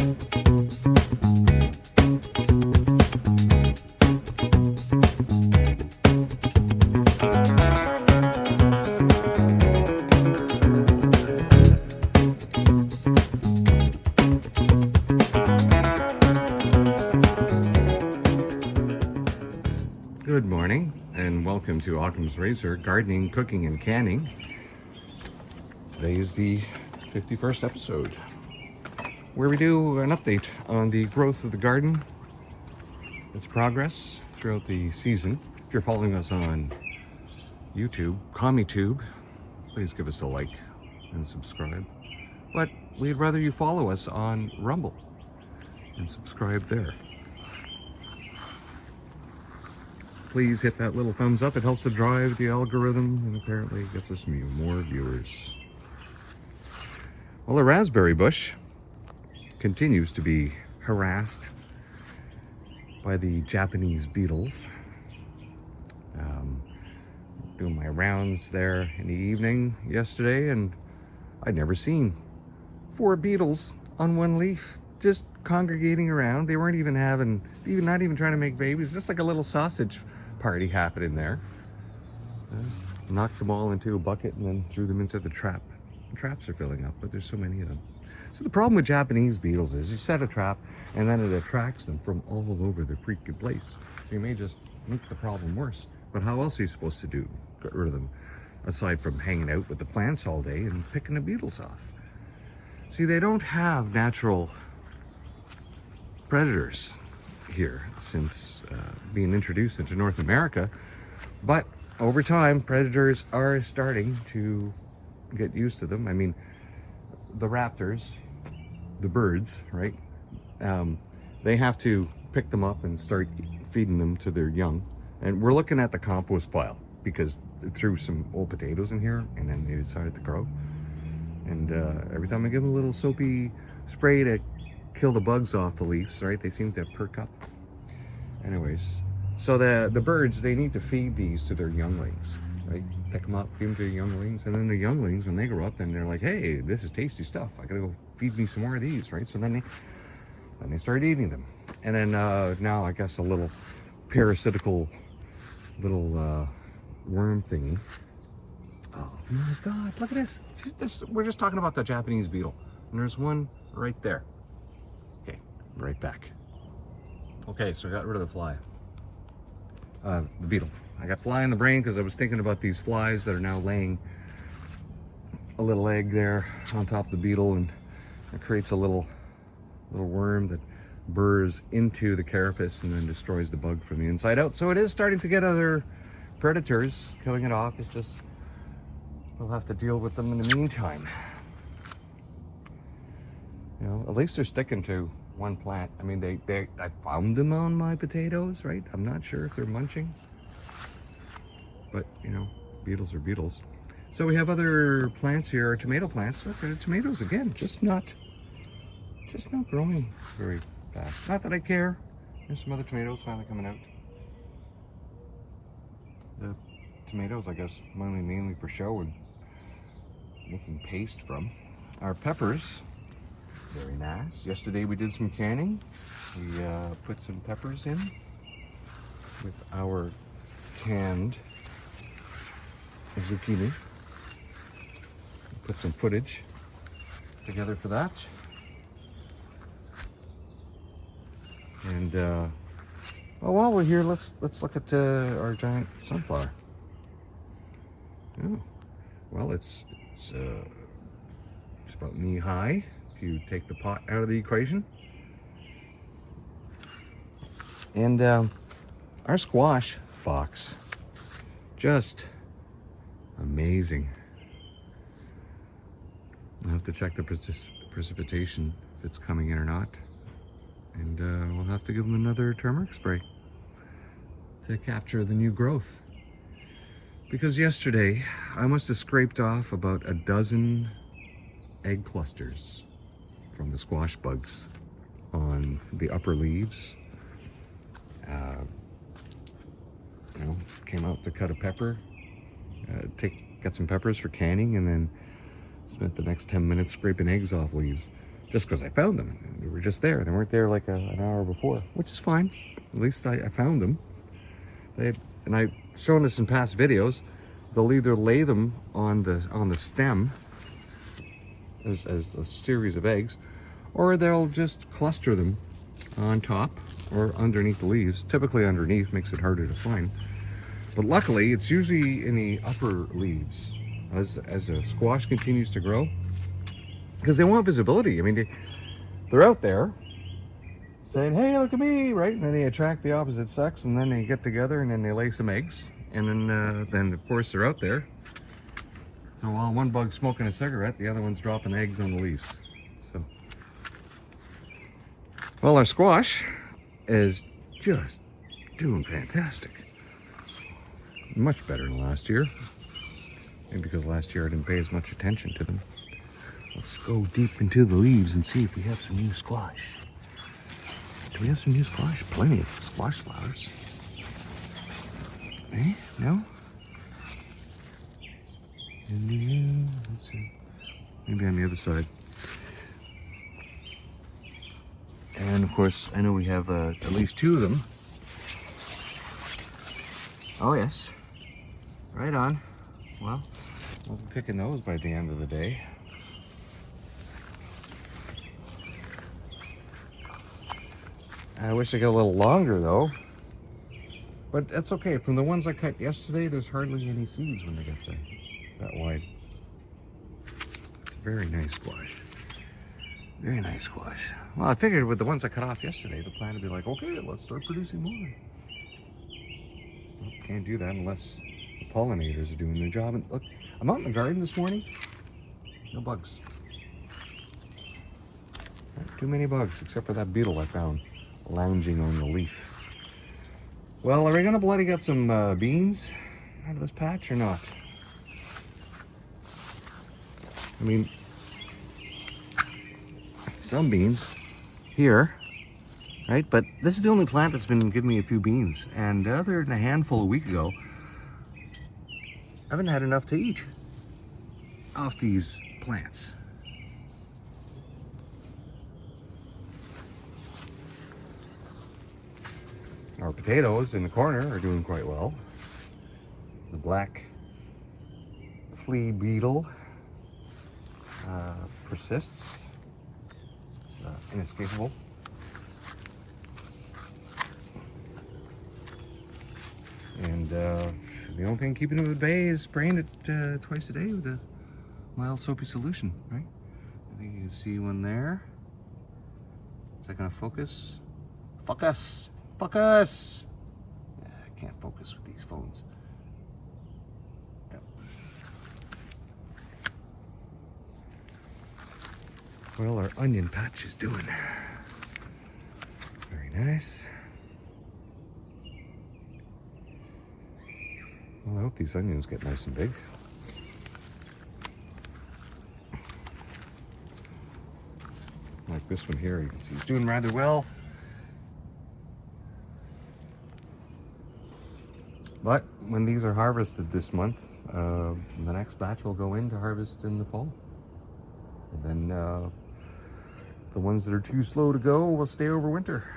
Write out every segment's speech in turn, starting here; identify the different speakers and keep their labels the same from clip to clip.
Speaker 1: Good morning and welcome to Occam's Razor, Gardening, Cooking, and Canning. Today is the 51st episode where we do an update on the growth of the garden, its progress throughout the season. If you're following us on YouTube, CommieTube, please give us a like and subscribe. But we'd rather you follow us on Rumble and subscribe there. Please hit that little thumbs up. It helps to drive the algorithm and apparently gets us more viewers. Well, the raspberry bush continues to be harassed by the Japanese beetles. Doing my rounds there in the evening yesterday, and I'd never seen 4 beetles on one leaf just congregating around. They weren't even not even trying to make babies, just like a little sausage party happening there. Knocked them all into a bucket and then threw them into the trap. The traps are filling up, but there's so many of them. So the problem with Japanese beetles is you set a trap and then it attracts them from all over the freaking place. You may just make the problem worse. But how else are you supposed to get rid of them aside from hanging out with the plants all day and picking the beetles off? See, they don't have natural predators here since being introduced into North America, but over time predators are starting to get used to them. I mean, the raptors, the birds, right, they have to pick them up and start feeding them to their young. And we're looking at the compost pile because they threw some old potatoes in here and then they decided to grow. And every time I give them a little soapy spray to kill the bugs off the leaves, right, they seem to perk up. Anyways, so the birds, they need to feed these to their younglings, right? Pick them up, feed them to the younglings, and then the younglings, when they grow up, then they're like, hey, this is tasty stuff. I gotta go feed me some more of these, right? So then they start eating them. And then now I guess a little parasitical little worm thingy. Oh my God, look at this. We're just talking about the Japanese beetle. And there's one right there. Okay, right back. Okay, so I got rid of the fly. The beetle. I got fly in the brain because I was thinking about these flies that are now laying a little egg there on top of the beetle, and it creates a little worm that burrows into the carapace and then destroys the bug from the inside out. So it is starting to get other predators killing it off. It's just we'll have to deal with them in the meantime. You know, at least they're sticking to one plant. I mean, I found them on my potatoes, right? I'm not sure if they're munching, but you know, beetles are beetles. So we have other plants here, tomato plants. Look, they're tomatoes again, just not growing very fast. Not that I care. There's some other tomatoes finally coming out. The tomatoes, I guess, mainly for show and making paste from. Our peppers, very nice. Yesterday we did some canning. We put some peppers in with our canned zucchini. Put some footage together for that. And well, while we're here, let's look at our giant sunflower. Oh, well, it's about knee high. You take the pot out of the equation. And our squash box, just amazing. I'll have to check the precipitation, if it's coming in or not. And we'll have to give them another turmeric spray to capture the new growth. Because yesterday, I must have scraped off about a dozen egg clusters from the squash bugs on the upper leaves. Came out to cut a pepper, got some peppers for canning, and then spent the next 10 minutes scraping eggs off leaves just because I found them. They were were just there. They weren't there like an hour before, which is fine. At least I found them. And I've shown this in past videos. They'll either lay them on the stem as a series of eggs, or they'll just cluster them on top or underneath the leaves. Typically underneath, makes it harder to find. But luckily, it's usually in the upper leaves as a squash continues to grow, because they want visibility. I mean, they're out there saying, hey, look at me, right? And then they attract the opposite sex, and then they get together, and then they lay some eggs, and then of course they're out there. So while one bug's smoking a cigarette, the other one's dropping eggs on the leaves. So, well, our squash is just doing fantastic. Much better than last year. Maybe because last year I didn't pay as much attention to them. Let's go deep into the leaves and see if we have some new squash. Do we have some new squash? Plenty of squash flowers. Eh? No? Let's see. Maybe on the other side. And of course, I know we have at least 2 of them. Oh yes. Right on. Well, we'll be picking those by the end of the day. I wish they got a little longer though. But that's okay. From the ones I cut yesterday, there's hardly any seeds when they get that wide. Very nice squash. Very nice squash. Well, I figured with the ones I cut off yesterday, the plan would be like, okay, let's start producing more. Well, can't do that unless the pollinators are doing their job. And look, I'm out in the garden this morning. No bugs. Not too many bugs, except for that beetle I found lounging on the leaf. Well, are we gonna bloody get some beans out of this patch or not? I mean, some beans here, right? But this is the only plant that's been giving me a few beans. And other than a handful a week ago, I haven't had enough to eat off these plants. Our potatoes in the corner are doing quite well. The black flea beetle persists. It's inescapable. And the only thing keeping it at bay is spraying it twice a day with a mild soapy solution, right? I think you see one there. Is that gonna focus? Focus! Focus! Yeah, I can't focus with these phones. Yep. Well, our onion patch is doing very nice. Well, I hope these onions get nice and big. Like this one here, you can see he's doing rather well. But when these are harvested this month, the next batch will go into harvest in the fall. And then the ones that are too slow to go will stay over winter.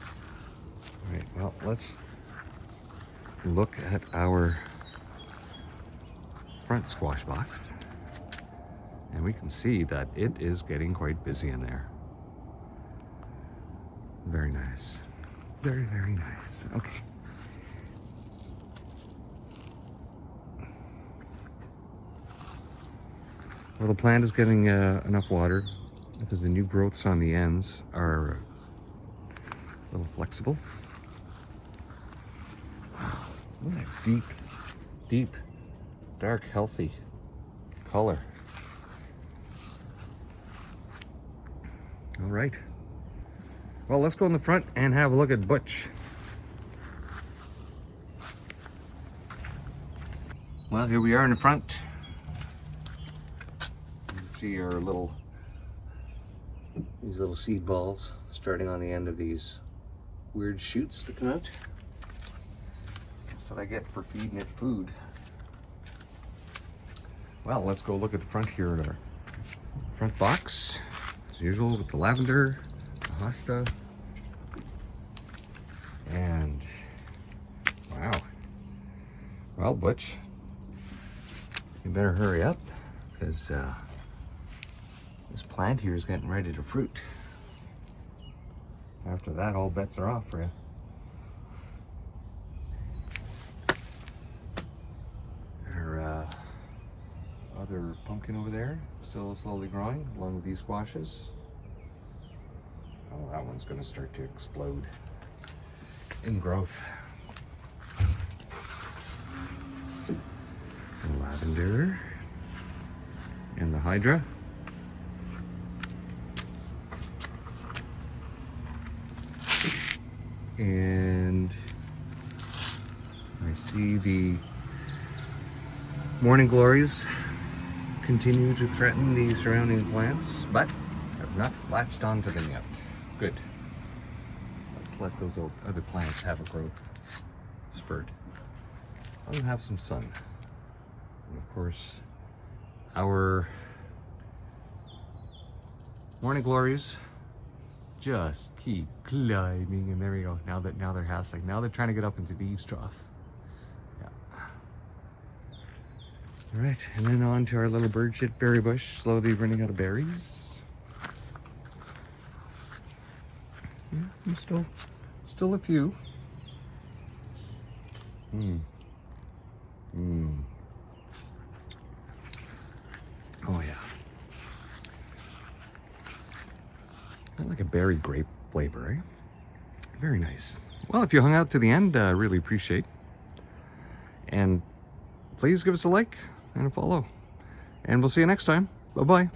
Speaker 1: All right, well, let's look at our front squash box. And we can see that it is getting quite busy in there. Very nice. Very, very nice. Okay. Well, the plant is getting enough water because the new growths on the ends are a little flexible. Wow, what a deep, deep, dark, healthy color. All right. Well, let's go in the front and have a look at Butch. Well, here we are in the front. You can see our these little seed balls starting on the end of these weird shoots sticking out. That's what I get for feeding it food. Well, let's go look at the front here at our Front box, as usual, with the lavender, the hosta, and wow. Well, Butch, you better hurry up, because this plant here is getting ready to fruit. After that, all bets are off for you. Our other pumpkin over there, still slowly growing, along with these squashes. Oh, that one's going to start to explode in growth. The lavender and the hydra. And I see the morning glories continue to threaten the surrounding plants, but I've not latched onto them yet. Good. Let's let those other plants have a growth spurt. Let them have some sun. And of course, our morning glories just keep climbing, and there we go. Now they're hassling. Now they're trying to get up into the eaves trough. Yeah. All right, and then on to our little bird shit berry bush, slowly running out of berries. Yeah, and still a few. Oh yeah. Kind of like a berry grape flavor, eh? Very nice. Well, if you hung out to the end, I really appreciate. And please give us a like and a follow. And we'll see you next time. Bye-bye.